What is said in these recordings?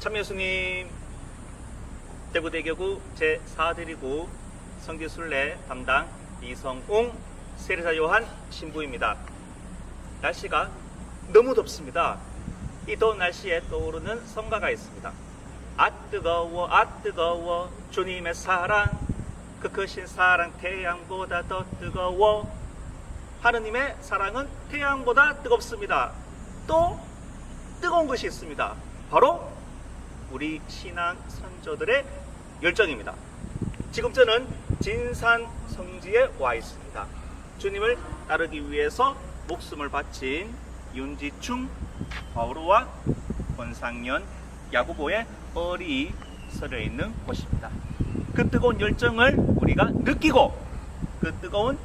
참여수님, 대구대교구 제4대리구 성지순례 담당 이성웅 세례사 요한 신부입니다. 날씨가 너무 덥습니다. 이 더운 날씨에 떠오르는 성가가 있습니다. 아 뜨거워 주님의 사랑, 그 크신 사랑 태양보다 더 뜨거워. 하느님의 사랑은 태양보다 뜨겁습니다. 또 뜨거운 것이 있습니다. 바로 우리 신앙 선조들의 열정입니다. 지금 저는 진산 성지에 와 있습니다. 주님을 따르기 위해서 목숨을 바친 윤지충, 바오로와 권상년, 야고보의 얼이 서려 있는 곳입니다. 그 뜨거운 열정을 우리가 느끼고 그 뜨거운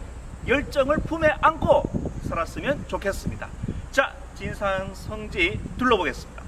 열정을 품에 안고 살았으면 좋겠습니다. 자, 진산 성지 둘러보겠습니다.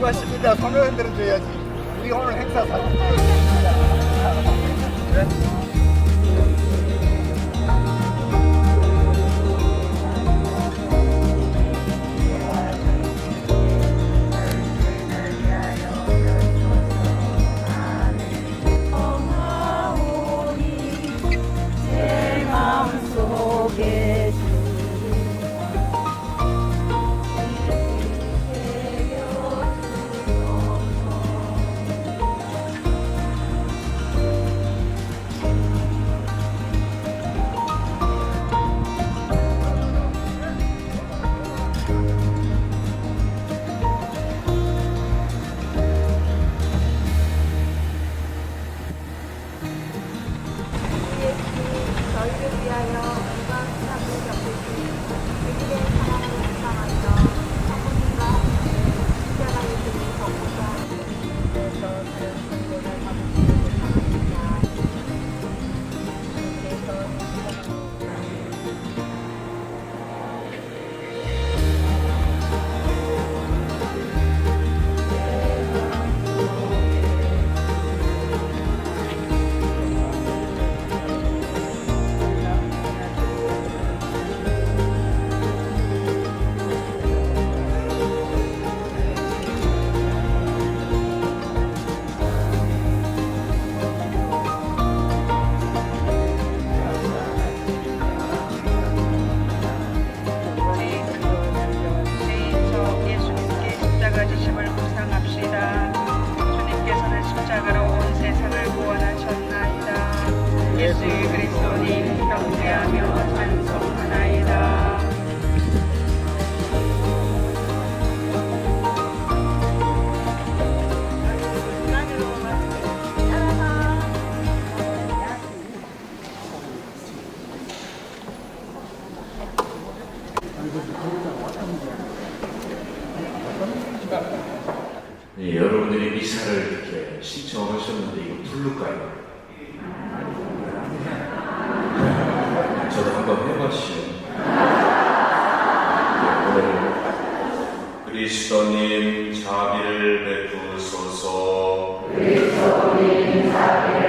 수고하십니다. 손을 흔들어줘야지. 우리가 오늘 행사 사진. 그래? 저희를 위하여 이번 시간을 겪으신 우리의 사랑을 감사하며 성부님과 함께 십자가의 길을 걷고자 그래서 다른 성도를 받으시기를 바랍니다. 예수 그리스도님 경배하며 찬송하나이다. 네, 여러분들이 미사를 이렇게 신청하셨는데 이거 부를까요? 저도 한번 해보시오. 그리스도님 자비를 베푸소서. 그리스도님 자비를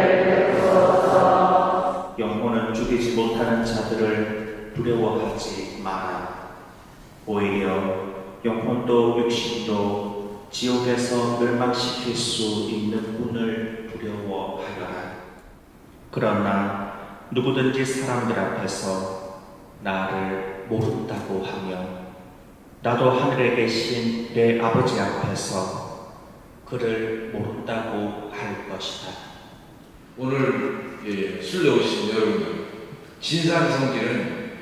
베푸소서. 영혼을 죽이지 못하는 자들을 두려워하지 마라. 오히려 영혼도 육신도 지옥에서 멸망시킬 수 있는 운을 두려워하여라. 그러나 누구든지 사람들 앞에서 나를 모른다고 하며 나도 하늘에 계신 내 아버지 앞에서 그를 모른다고 할 것이다. 오늘 술래 오신 여러분들, 진산성지는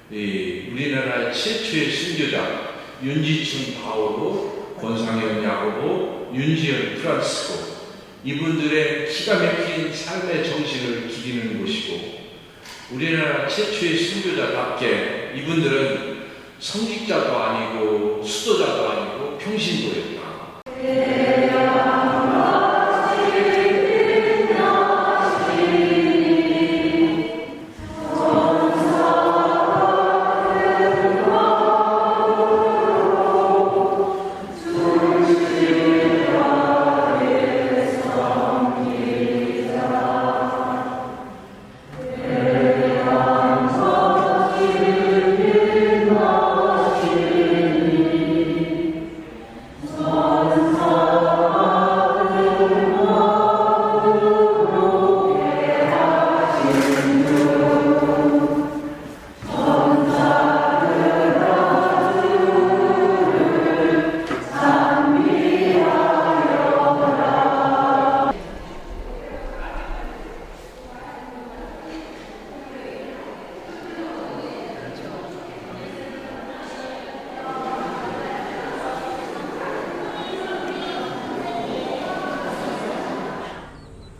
우리나라 최초의 순교자 윤지충 바오로, 권상현 야고보, 윤지현 프란시스코, 이분들의 기가 막힌 삶의 정신을 기리는 곳이고, 우리나라 최초의 순교자답게 이분들은 성직자도 아니고 수도자도 아니고 평신도였다.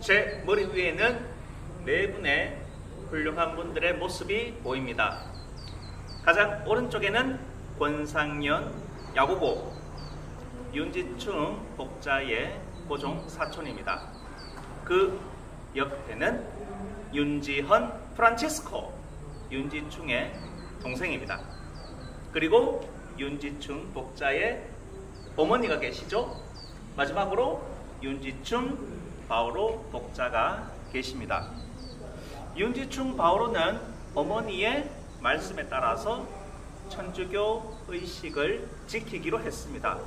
제 머리 위에는 네 분의 훌륭한 분들의 모습이 보입니다. 가장 오른쪽에는 권상현 야구보, 윤지충 복자의 고종 사촌입니다. 그 옆에는 윤지헌 프란치스코, 윤지충의 동생입니다. 그리고 윤지충 복자의 어머니가 계시죠? 마지막으로 윤지충 바오로 복자가 계십니다. 윤지충 바오로는 어머니의 말씀에 따라서 천주교 의식을 지키기로 했습니다.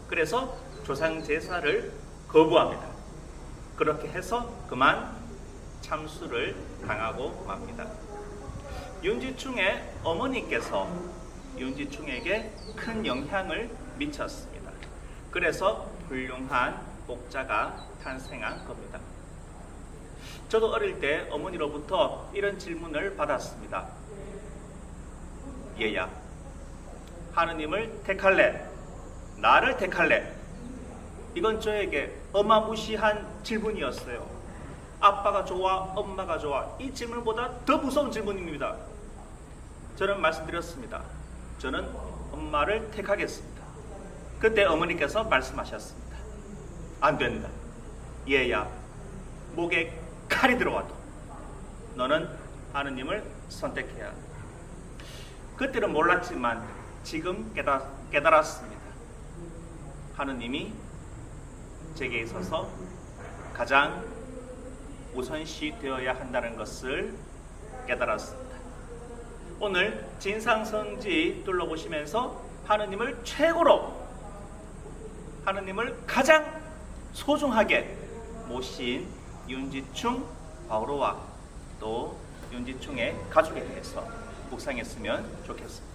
그래서 조상 제사를 거부합니다. 그렇게 해서 그만 참수를 당하고 맙니다. 윤지충의 어머니께서 윤지충에게 큰 영향을 미쳤습니다. 그래서 훌륭한 복자가 탄생한 겁니다. 저도 어릴 때 어머니로부터 이런 질문을 받았습니다. 얘야, 하느님을 택할래? 나를 택할래? 이건 저에게 어마무시한 질문이었어요. 아빠가 좋아, 엄마가 좋아. 이 질문보다 더 무서운 질문입니다. 저는 말씀드렸습니다. 저는 엄마를 택하겠습니다. 그때 어머니께서 말씀하셨습니다. 안 된다. 얘야, 목에 칼이 들어와도 너는 하느님을 선택해야 한다. 그때는 몰랐지만 지금 깨달았습니다. 하느님이 제게 있어서 가장 우선시 되어야 한다는 것을 깨달았습니다. 오늘 진상성지 둘러보시면서 하느님을 최고로, 하느님을 가장 소중하게 모신 윤지충 바오로와 또 윤지충의 가족에 대해서 묵상했으면 좋겠습니다.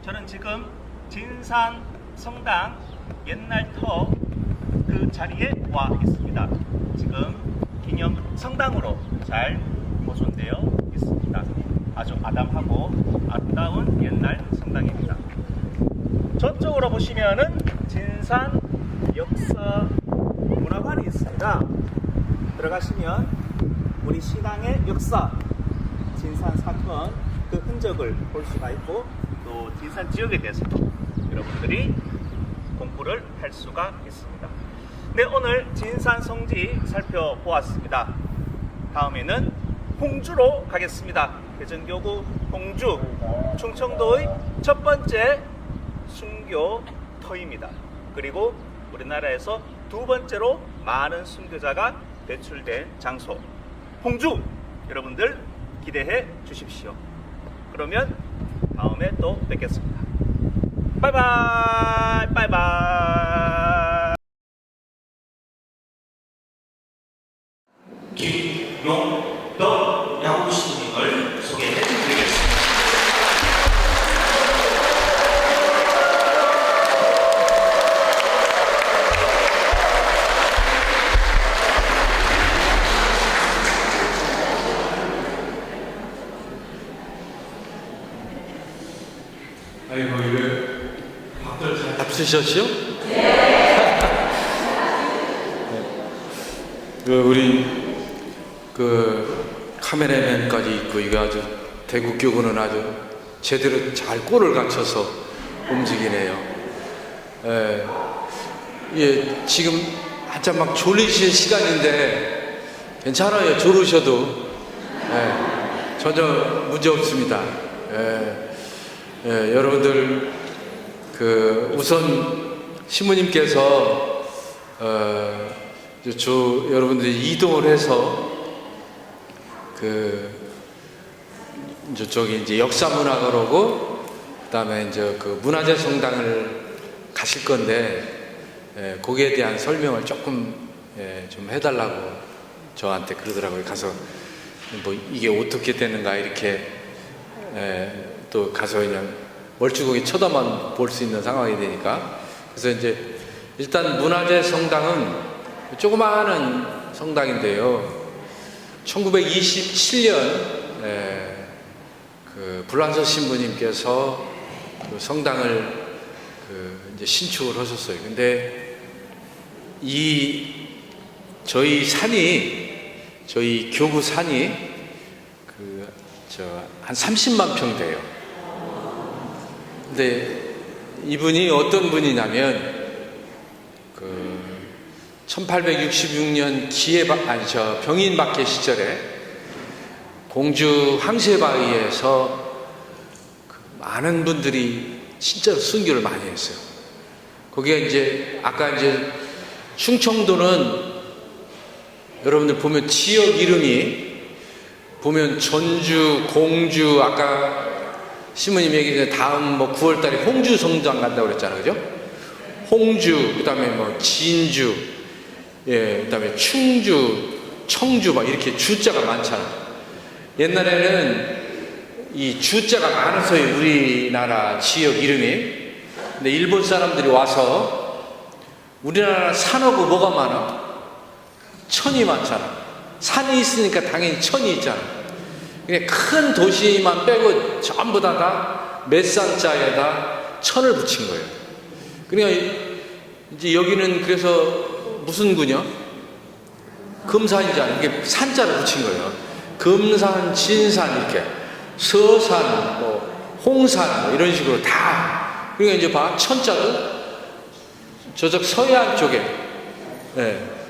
저는 지금 진산 성당 옛날 터 그 자리에 와 있습니다. 지금 기념 성당으로 잘 보존되어 있습니다. 아주 아담하고 아름다운 옛날 성당입니다. 저쪽으로 보시면은 진산 역사 문화관이 있습니다. 들어가시면 우리 신앙의 역사, 진산 사건 그 흔적을 볼 수가 있고 또 진산 지역에 대해서도 여러분들이 공부를 할 수가 있습니다. 네, 오늘 진산 성지 살펴보았습니다. 다음에는 홍주로 가겠습니다. 대전교구 홍주, 충청도의 첫 번째 순교터입니다. 그리고 우리나라에서 두 번째로 많은 순교자가 배출된 장소 홍주, 여러분들 기대해 주십시오. 그러면 다음에 또 뵙겠습니다. 바이바이 바이바이. 김용덕 야구신님을 소개해 드리겠습니다. 아이고, 이거 밥들 잘 잡수셨죠? 네. 우리 그 카메라맨까지 있고 이거 아주 대국교구는 아주 제대로 잘 꼴을 갖춰서 움직이네요. 예, 지금 한참 막 졸리실 시간인데 괜찮아요. 졸으셔도 전혀 문제 없습니다. 여러분들 그 우선 신부님께서 여러분들이 이동을 해서 그 저쪽에 이제 역사문화가로고 그다음에 이제 그 문화재 성당을 가실 건데 거기에 대한 설명을 조금 좀 해달라고 저한테 그러더라고요. 가서 뭐 이게 어떻게 되는가 이렇게 또 가서 그냥 멀쩡하게 쳐다만 볼 수 있는 상황이 되니까. 그래서 이제 일단 문화재 성당은 조그마한 성당인데요. 1927년 그 불란서 신부님께서 그 성당을 이제 신축을 하셨어요. 근데 저희 교구 산이 한 30만 평 돼요. 근데 이분이 어떤 분이냐면 1866년 병인박해 시절에 공주 황새바위에서 많은 분들이 진짜로 순교를 많이 했어요. 거기가 이제 아까 이제 충청도는 여러분들 보면 지역 이름이 보면 전주, 공주, 아까 신부님 얘기했는데 다음 9월달에 홍주 성당 간다고 그랬잖아요, 그죠? 홍주, 그다음에 진주, 그다음에 충주, 청주 막 이렇게 주자가 많잖아. 옛날에는 이 주자가 많아서요, 우리나라 지역 이름이. 근데 일본 사람들이 와서 우리나라 산하고 뭐가 많아? 천이 많잖아. 산이 있으니까 당연히 천이 있잖아. 그냥 큰 도시만 빼고 전부 다 몇 산자에다 천을 붙인 거예요. 그러니까 이제 여기는 그래서 무슨 구냐? 금산이잖아. 이게 산자를 붙인 거예요. 금산, 진산 이렇게 서산, 홍산 이런 식으로 다. 그러니까 이제 봐, 천자도 저쪽 서해안 쪽에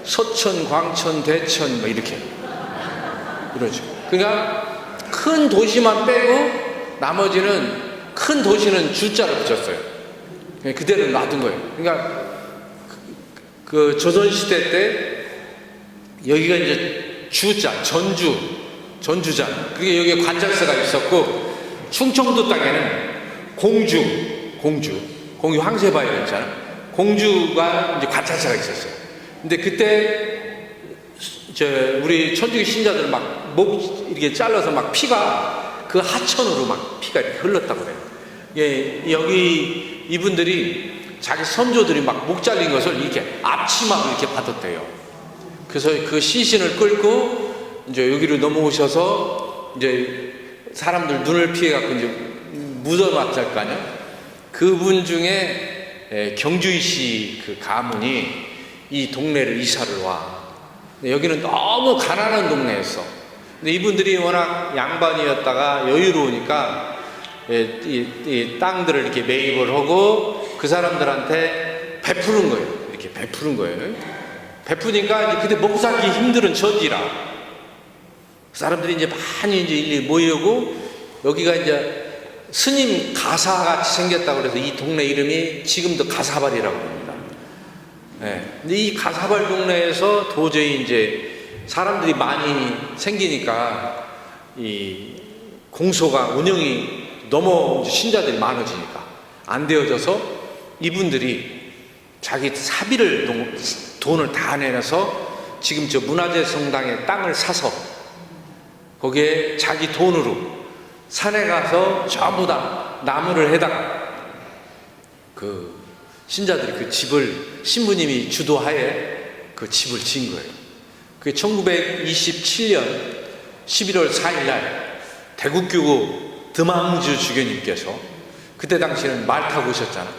서천, 광천, 대천 이렇게 이런 식으로. 그러니까 큰 도시만 빼고 나머지는 큰 도시는 주자를 붙였어요. 그대로 놔둔 거예요. 그러니까 그 조선시대 때 여기가 이제 주자, 전주자. 그게 여기에 관찰사가 있었고, 충청도 땅에는 공주 황새바위가 있잖아. 공주가 이제 관찰사가 있었어요. 근데 그때 우리 천주교 신자들 막 목 이렇게 잘라서 막 피가 그 하천으로 막 피가 이렇게 흘렀다고 그래요. 여기 이분들이 자기 선조들이 막 목 잘린 것을 이렇게 앞치마로 이렇게 받았대요. 그래서 그 시신을 끌고 이제 여기로 넘어오셔서 이제 사람들 눈을 피해갖고 이제 묻어놨을 거 아니야? 그분 중에 경주이 씨 그 가문이 이 동네를 이사를 와. 여기는 너무 가난한 동네였어. 근데 이분들이 워낙 양반이었다가 여유로우니까 이 땅들을 이렇게 매입을 하고 그 사람들한테 베푸는 거예요. 이렇게 베푸는 거예요. 베푸니까 이제 그때 먹고 살기 힘든 처지라 사람들이 이제 많이 이제 일일이 모이고 여기가 이제 스님 가사같이 생겼다고 그래서 이 동네 이름이 지금도 가사발이라고 합니다. 네. 근데 이 가사발 동네에서 도저히 이제 사람들이 많이 생기니까 이 공소가 운영이 너무 신자들이 많아지니까 안 되어져서 이분들이 자기 사비를 돈을 다 내놔서 지금 저 문화재 성당에 땅을 사서 거기에 자기 돈으로 산에 가서 전부 다 나무를 해다가 그 신자들이 그 집을 신부님이 주도하에 그 집을 지은 거예요. 그게 1927년 11월 4일 날 대국교구 드망주 주교님께서 그때 당시에는 말 타고 오셨잖아.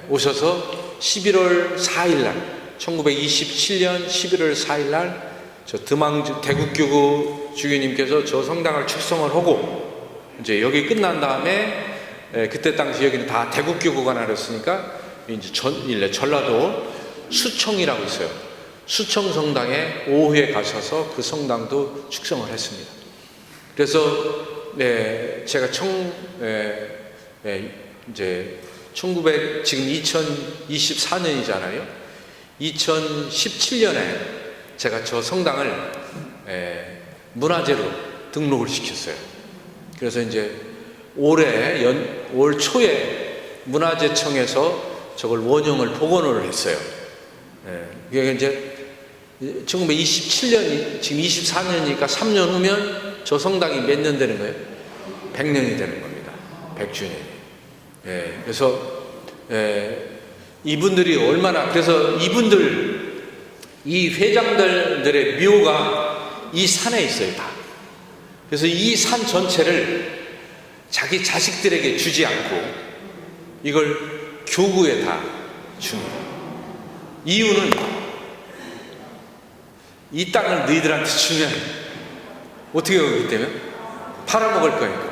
오셔서 11월 4일 날 1927년 11월 4일 날 저 드망주 대국교구 주교님께서 저 성당을 축성을 하고 이제 여기 끝난 다음에 그때 당시 여기는 다 대국교구가 나눴으니까 이제 전라도 수청이라고 있어요. 수청 성당에 오후에 가셔서 그 성당도 축성을 했습니다. 그래서 제가 이제 1900 지금 2024년이잖아요. 2017년에 제가 저 성당을 문화재로 등록을 시켰어요. 그래서 이제 올 초에 문화재청에서 저걸 원형을 복원을 했어요. 그게 이제 1927년이 지금 24년이니까 3년 후면 저 성당이 몇 년 되는 거예요? 100년이 되는 겁니다. 100주년이. 그래서 이분들이 얼마나 그래서 이분들 이 회장들의 묘가 이 산에 있어요, 다. 그래서 이 산 전체를 자기 자식들에게 주지 않고 이걸 교구에 다 줍니다. 이유는 이 땅을 너희들한테 주면 어떻게 하기 때문에 팔아먹을 거니까.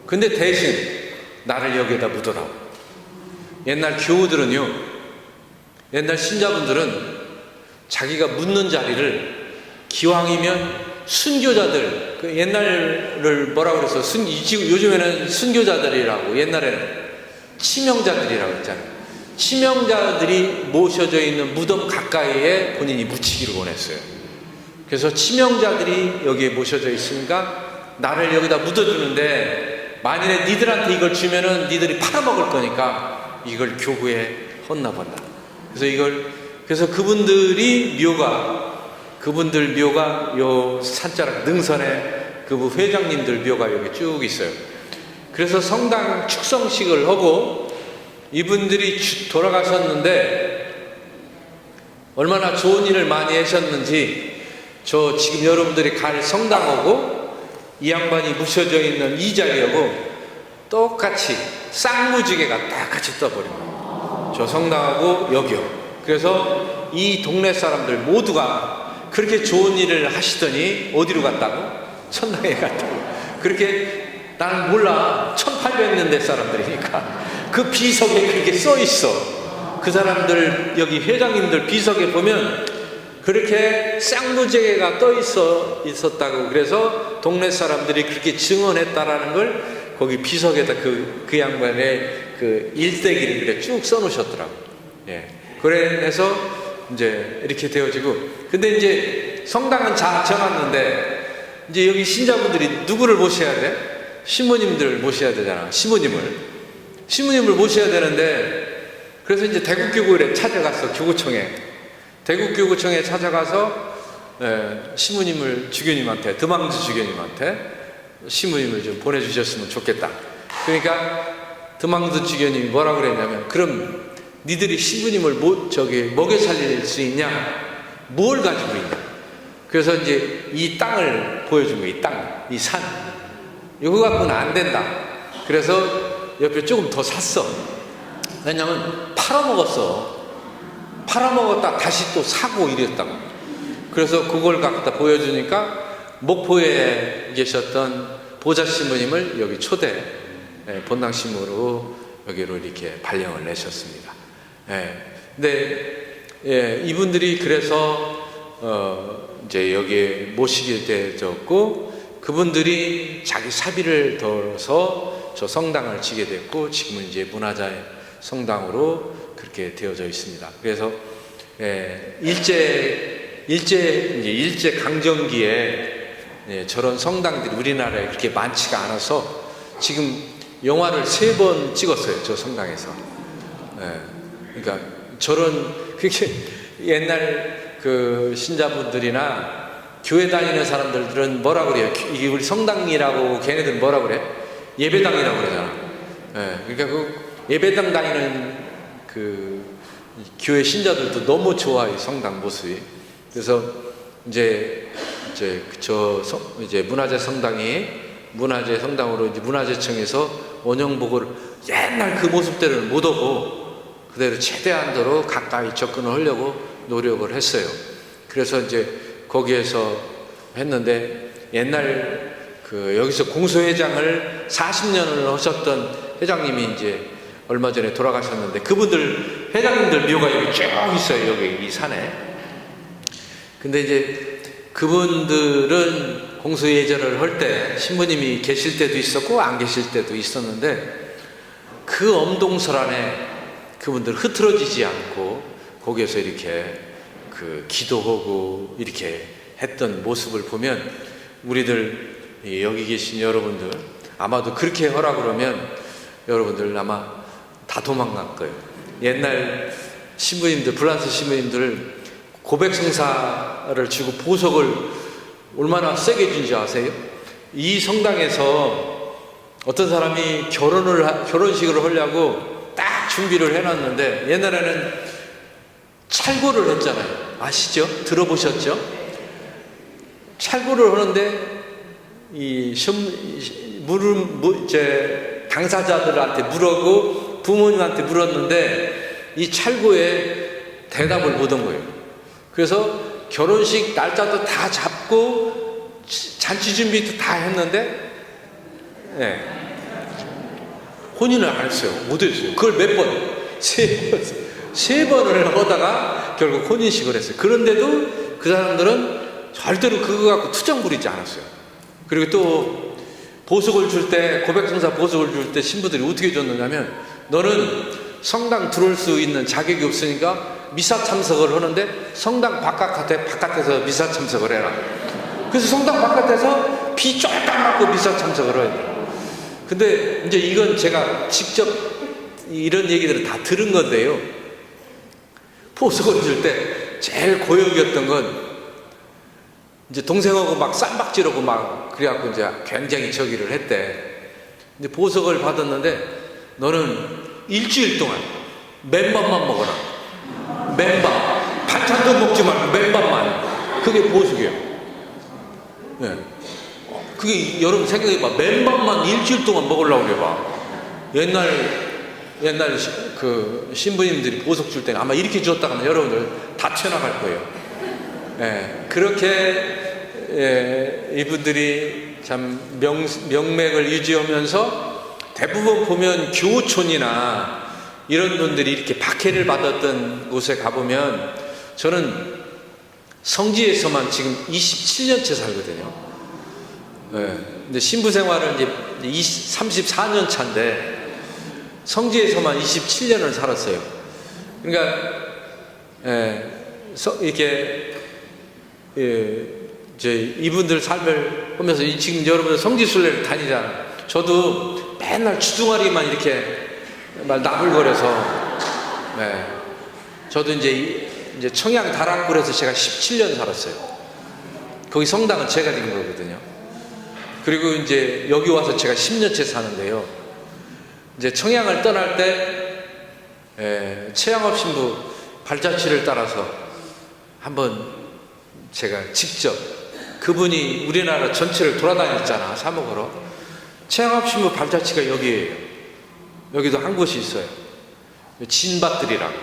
근데 대신 나를 여기에다 묻어라. 옛날 교우들은요, 옛날 신자분들은 자기가 묻는 자리를 기왕이면 순교자들, 그 옛날을 뭐라고 그래서 요즘에는 순교자들이라고, 옛날에는 치명자들이라고 했잖아요. 치명자들이 모셔져 있는 무덤 가까이에 본인이 묻히기를 원했어요. 그래서 치명자들이 여기에 모셔져 있으니까 나를 여기다 묻어주는데 만일에 니들한테 이걸 주면은 니들이 팔아먹을 거니까 이걸 교구에 헌납한다. 그래서 그분들 묘가 요 산자락 능선에 그 회장님들 묘가 여기 쭉 있어요. 그래서 성당 축성식을 하고 이분들이 돌아가셨는데 얼마나 좋은 일을 많이 하셨는지 저 지금 여러분들이 갈 성당하고 이 양반이 묻혀져 있는 이 자리하고 똑같이 쌍무지개가 딱 같이 떠버립니다. 저 성당하고 여기요. 그래서 이 동네 사람들 모두가 그렇게 좋은 일을 하시더니 어디로 갔다고? 천당에 갔다고. 그렇게 나는 몰라. 1800년대 사람들이니까 그 비석에 그렇게 써 있어. 그 사람들 여기 회장님들 비석에 보면 그렇게 쌍무지개가 떠 있었다고. 그래서 동네 사람들이 그렇게 증언했다라는 걸 거기 비석에다 그 양반의 그 일대기를 그래 쭉 써놓으셨더라고. 그래서 이제 이렇게 되어지고, 근데 이제 성당은 다 정했는데 이제 여기 신자분들이 누구를 모셔야 돼? 신부님들 모셔야 되잖아. 신부님을 모셔야 되는데, 그래서 이제 대국교구에 찾아갔어. 대국교구청에 찾아가서 신부님을 주교님한테, 드망주 주교님한테 신부님을 좀 보내주셨으면 좋겠다. 그러니까 드망주 주교님이 뭐라고 그랬냐면, 그럼 니들이 신부님을 먹여 살릴 수 있냐? 뭘 가지고 있냐? 그래서 이제 이 땅을 보여준 거예요. 이 땅, 이 산. 이거 갖고는 안 된다. 그래서 옆에 조금 더 샀어. 왜냐면 팔아먹었다 다시 또 사고 이랬다고. 그래서 그걸 갖다 보여주니까 목포에 계셨던 보좌 신부님을 여기 초대 본당 신부로 여기로 이렇게 발령을 내셨습니다. 근데 이분들이 그래서 이제 여기에 모시게 되었고, 그분들이 자기 사비를 덜어서 저 성당을 지게 됐고, 지금은 이제 문화자의 성당으로 그렇게 되어져 있습니다. 그래서 일제 강점기에 저런 성당들이 우리나라에 그렇게 많지가 않아서 지금 영화를 3번 찍었어요, 저 성당에서. 그러니까 저런 그렇게 옛날 그 신자분들이나 교회 다니는 사람들은 뭐라 그래요? 이게 우리 성당이라고 걔네들은 뭐라 그래? 예배당이라고 그러잖아. 그러니까 그 예배당 다니는 그 교회 신자들도 너무 좋아요, 성당 모습이. 그래서 이제 문화재 성당이 문화재 성당으로 이제 문화재청에서 원형 보고를 옛날 그 모습대로는 못 오고 그대로 최대한도로 가까이 접근을 하려고 노력을 했어요. 그래서 이제 거기에서 했는데, 옛날 그 여기서 공소회장을 40년을 하셨던 회장님이 이제 얼마 전에 돌아가셨는데, 그분들 회장님들 묘가 여기 쭉 있어요, 여기 이 산에. 근데 이제 그분들은 공소예절을 할 때 신부님이 계실 때도 있었고 안 계실 때도 있었는데, 그 엄동설 안에 그분들 흐트러지지 않고 거기에서 이렇게 그 기도하고 이렇게 했던 모습을 보면, 우리들 여기 계신 여러분들 아마도 그렇게 하라 그러면 여러분들 아마 다 도망갈 거예요. 옛날 신부님들, 프랑스 신부님들 고백성사를 주고 보석을 얼마나 세게 준지 아세요? 이 성당에서 어떤 사람이 결혼식을 하려고 딱 준비를 해놨는데, 옛날에는 찰고를 했잖아요. 아시죠? 들어보셨죠? 찰고를 하는데 당사자들한테 물었고 부모님한테 물었는데 이 찰고에 대답을 못한 거예요. 그래서 결혼식 날짜도 다 잡고 잔치 준비도 다 했는데 혼인을 안 했어요. 못 했어요. 그걸 몇 번? 세 번을 하다가 결국 혼인식을 했어요. 그런데도 그 사람들은 절대로 그거 갖고 투정 부리지 않았어요. 그리고 또 보석을 줄 때, 고백성사 보석을 줄 때 신부들이 어떻게 줬느냐면, 너는 성당 들어올 수 있는 자격이 없으니까 미사 참석을 하는데 성당 바깥에서 미사 참석을 해라. 그래서 성당 바깥에서 비 쫄딱 맞고 미사 참석을 해야 돼요. 근데 이제 이건 제가 직접 이런 얘기들을 다 들은 건데요, 보석을 줄 때 제일 고역이었던 건, 이제 동생하고 막 쌈박질하고 막 그래갖고 이제 굉장히 저기를 했대. 근데 보석을 받았는데, 너는 일주일 동안 맨밥만 먹어라. 맨밥. 반찬도 먹지 말고 맨밥만. 그게 보석이에요. 그게 여러분 생각해봐. 맨밥만 일주일 동안 먹으려고 해봐. 옛날 그 신부님들이 보석 줄 때는 아마 이렇게 줬다가 하면 여러분들 다 튀어나갈 거예요. 그렇게 이분들이 참 명맥을 유지하면서, 대부분 보면 교촌이나 이런 분들이 이렇게 박해를 받았던 곳에 가보면, 저는 성지에서만 지금 27년째 살거든요. 근데 신부 생활은 이제 34년 차인데 성지에서만 27년을 살았어요. 그러니까 이렇게 이제 이분들 삶을 보면서, 지금 여러분 성지순례를 다니잖아요. 저도 맨날 주둥아리만 이렇게 막 나불거려서, 저도 이제 청양 다락굴에서 제가 17년 살았어요. 거기 성당은 제가 된 거거든요. 그리고 이제 여기 와서 제가 10년째 사는데요, 이제 청양을 떠날 때 최양업 신부 발자취를 따라서 한번 제가 직접, 그분이 우리나라 전체를 돌아다녔잖아, 사목으로. 최양업 신부 발자취가 여기에요. 여기도 한 곳이 있어요. 진밭들이라고.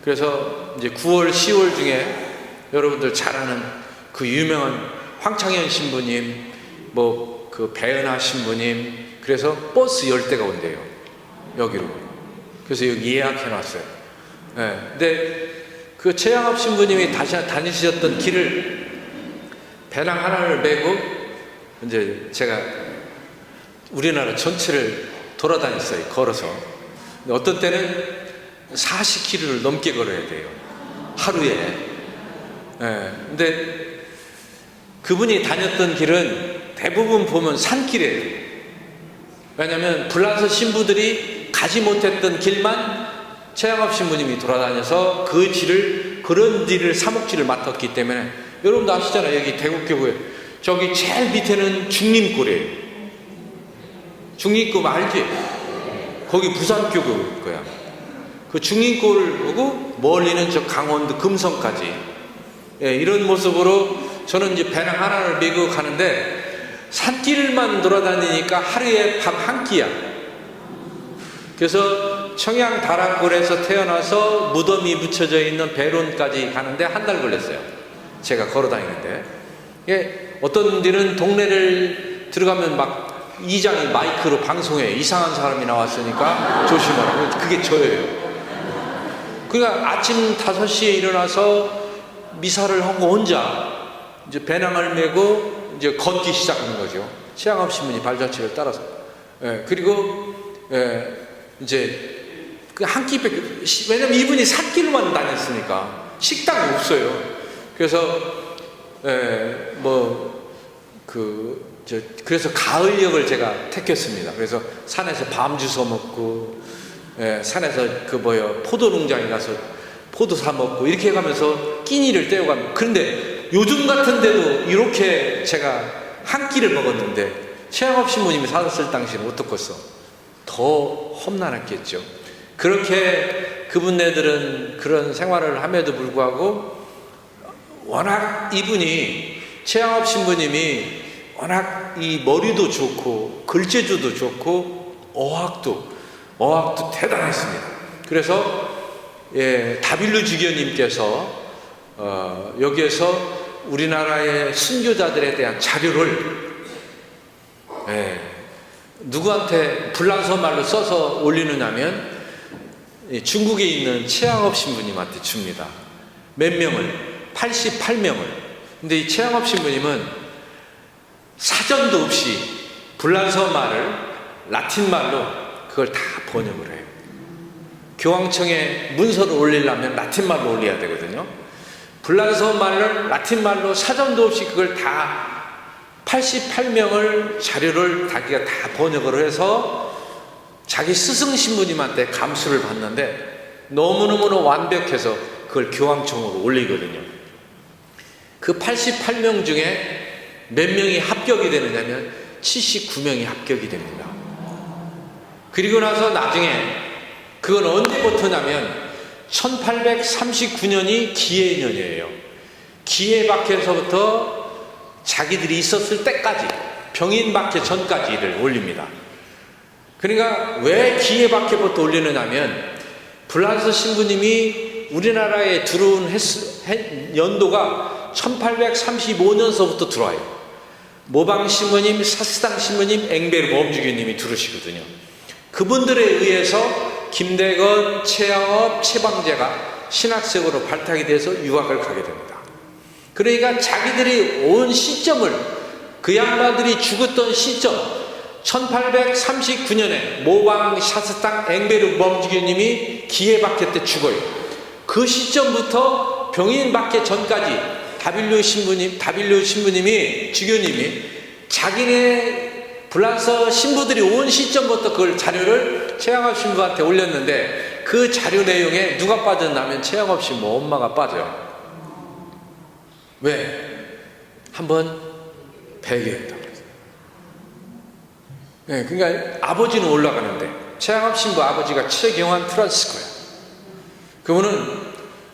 그래서 이제 9월, 10월 중에 여러분들 잘 아는 그 유명한 황창현 신부님, 뭐 그 배은하 신부님, 그래서 버스 10대가 온대요, 여기로. 그래서 여기 예약해놨어요. 예. 근데 그 최양업 신부님이 다니셨던 길을 배낭 하나를 메고 이제 제가 우리나라 전체를 돌아다녔어요, 걸어서. 근데 어떤 때는 40km를 넘게 걸어야 돼요, 하루에. 예. 근데 그분이 다녔던 길은 대부분 보면 산길이에요. 왜냐하면 불란서 신부들이 가지 못했던 길만 최양업 신부님이 돌아다녀서 그런 길을 사목지를 맡았기 때문에, 여러분도 아시잖아요. 여기 대국교구에 저기 제일 밑에는 중림골이에요. 중림골 알지? 거기 부산교구 거야. 그 중림골을 보고 멀리는 저 강원도 금성까지. 예, 이런 모습으로 저는 이제 배낭 하나를 메고 가는데 산길만 돌아다니니까 하루에 밥 한 끼야. 그래서 청양 다락골에서 태어나서 무덤이 묻혀져 있는 배론까지 가는데 한 달 걸렸어요, 제가 걸어 다니는데. 예, 어떤 데는 동네를 들어가면 막 이장이 마이크로 방송해, 이상한 사람이 나왔으니까 조심하라고. 그게 저예요. 그러니까 아침 5시에 일어나서 미사를 하고 혼자 이제 배낭을 메고 이제 걷기 시작하는 거죠, 최양업 신부님 발자취를 따라서. 예, 그리고 이제 그 한 끼밖에, 왜냐면 이분이 산길만 다녔으니까 식당이 없어요. 그래서 그래서 가을역을 제가 택했습니다. 그래서 산에서 밤 주워 먹고, 산에서 포도 농장에 가서 포도 사 먹고 이렇게 해가면서 끼니를 때워가면. 그런데 요즘 같은 데도 이렇게 제가 한 끼를 먹었는데 최양업 신부님이 살았을 당시는 어떻겠어? 더 험난했겠죠. 그렇게 그분네들은 그런 생활을 함에도 불구하고, 워낙 이분이, 최양업 신부님이 워낙 이 머리도 좋고 글재주도 좋고 어학도 대단했습니다. 그래서 다빌루 주교님께서 여기에서 우리나라의 순교자들에 대한 자료를 누구한테 불란서 말로 써서 올리느냐면 중국에 있는 최양업 신부님한테 줍니다. 몇 명을? 88명을. 근데 이 최양업 신부님은 사전도 없이 불란서 말을 라틴 말로 그걸 다 번역을 해요. 교황청에 문서를 올리려면 라틴 말로 올려야 되거든요. 불란서 말을 라틴 말로 사전도 없이 그걸 다 88명을 자료를 자기가 다 번역을 해서 자기 스승 신부님한테 감수를 받는데 너무너무 완벽해서 그걸 교황청으로 올리거든요. 그 88명 중에 몇 명이 합격이 되느냐면 79명이 합격이 됩니다. 그리고 나서 나중에 그건 언제부터냐면 1839년이 기해년이에요. 기해박해서부터 자기들이 있었을 때까지, 병인박해 전까지를 올립니다. 그러니까 왜 기해박해부터 올리느냐면 불란서 신부님이 우리나라에 들어온 연도가 1835년서부터 들어와요. 모방 신부님, 사스당 신부님, 앵베르 범주교님이 들으시거든요. 그분들에 의해서 김대건, 최양업, 최방재가 신학생으로 발탁이 돼서 유학을 가게 됩니다. 그러니까 자기들이 온 시점을, 그 양반들이 죽었던 시점, 1839년에 모방, 사스당, 앵베르 범주교님이 기해박해 때 죽어요. 그 시점부터 병인박해 전까지 다빌루 신부님이, 주교님이 자기네 불란서 신부들이 온 시점부터 그걸 자료를 최양업 신부한테 올렸는데, 그 자료 내용에 누가 빠졌냐면 최양업 신부 엄마가 빠져요. 왜? 한번 배교했다고 했어요. 네, 그러니까 아버지는 올라가는데 최양업 신부 아버지가 최경환 프란시스코예요. 그분은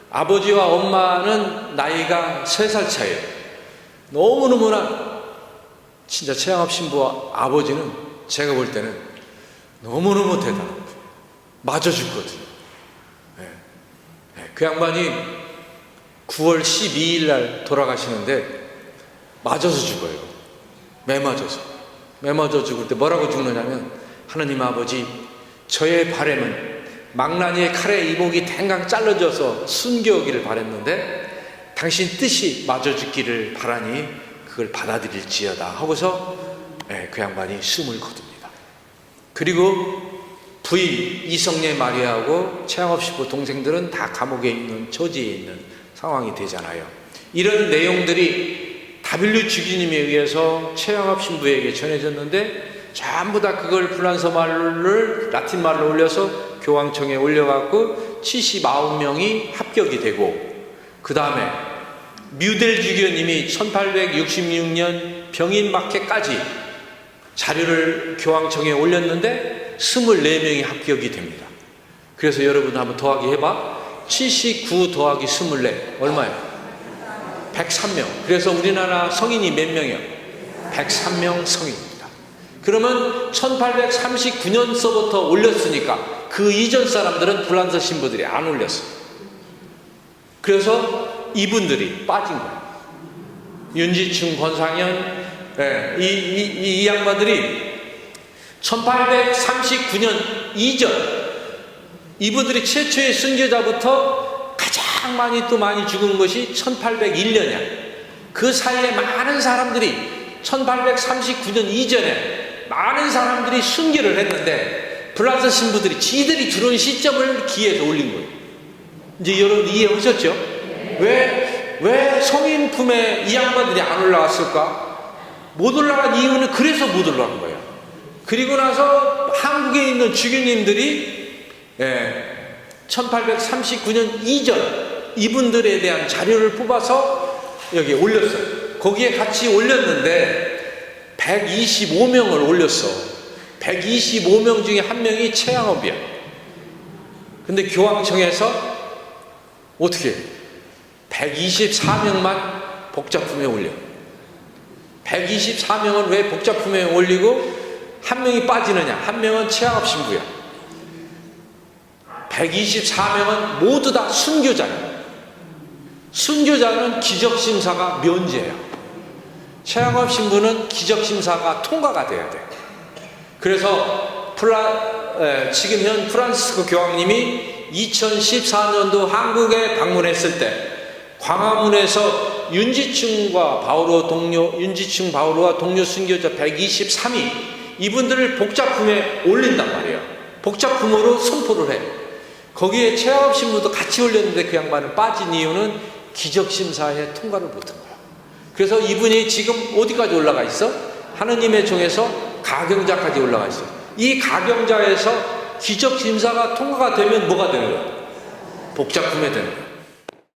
아버지와 엄마는 나이가 3살 차이에요. 너무너무나 진짜 최양업 신부와 아버지는 제가 볼 때는 너무너무 대단합니다. 맞아 죽거든요. 그 양반이 9월 12일 날 돌아가시는데 맞아서 죽어요. 매 맞아 죽을 때 뭐라고 죽느냐면, 하느님 아버지, 저의 바람은 망나니의 칼에 이목이 댕강 잘라져서 순교하기를 바랬는데 당신 뜻이 맞아 죽기를 바라니 그걸 받아들일지어다 하고서 그 양반이 숨을 거둡니다. 그리고 부인 이성례 마리아하고 최양업 신부 동생들은 다 감옥에 있는, 처지에 있는 상황이 되잖아요. 이런 내용들이 W 주기님에 의해서 최양업 신부에게 전해졌는데 전부 다 그걸 불란서 말을 라틴 말로 올려서 교황청에 올려갖고 79명이 합격이 되고, 그 다음에 뮤델 주교님이 1866년 병인 마켓까지 자료를 교황청에 올렸는데 24명이 합격이 됩니다. 그래서 여러분 한번 더하기 해봐. 79 더하기 24 얼마예요? 103명. 그래서 우리나라 성인이 몇 명이요? 103명 성인입니다. 그러면 1839년서부터 올렸으니까 그 이전 사람들은 불란서 신부들이 안 올렸어요. 그래서 이분들이 빠진 거예요. 윤지충, 권상현, 이 양반들이 1839년 이전, 이분들이 최초의 순교자부터 가장 많이 죽은 것이 1801년이야. 그 사이에 많은 사람들이 1839년 이전에 많은 사람들이 순교를 했는데 불란서 신부들이 지들이 들어온 시점을 기해서 올린 거예요. 이제 여러분 이해하셨죠? 왜 성인 품에 이 양반들이 안 올라왔을까? 못 올라간 이유는 그래서 못 올라간 거예요. 그리고 나서 한국에 있는 주교님들이 1839년 이전 이분들에 대한 자료를 뽑아서 여기에 올렸어요. 거기에 같이 올렸는데 125명을 올렸어. 125명 중에 한 명이 최양업이야. 근데 교황청에서 어떻게 124명만 복자품에 올려. 124명을 왜 복자품에 올리고 한 명이 빠지느냐? 한 명은 최양업 신부야. 124명은 모두 다 순교자야. 순교자는 기적심사가 면제야. 최양업 신부는 기적심사가 통과가 돼야 돼. 그래서 지금 현 프란시스코 교황님이 2014년도 한국에 방문했을 때 광화문에서 윤지충 바오로와 동료 순교자 123위 이분들을 복자품에 올린단 말이에요. 복자품으로 선포를 해. 거기에 최양업 신부도 같이 올렸는데 그 양반은 빠진 이유는 기적심사에 통과를 못한 거야. 그래서 이분이 지금 어디까지 올라가 있어? 하느님의 종에서 가경자까지 올라가 있어. 이 가경자에서 기적심사가 통과가 되면 뭐가 되는 거야? 복자품에 되는 거야.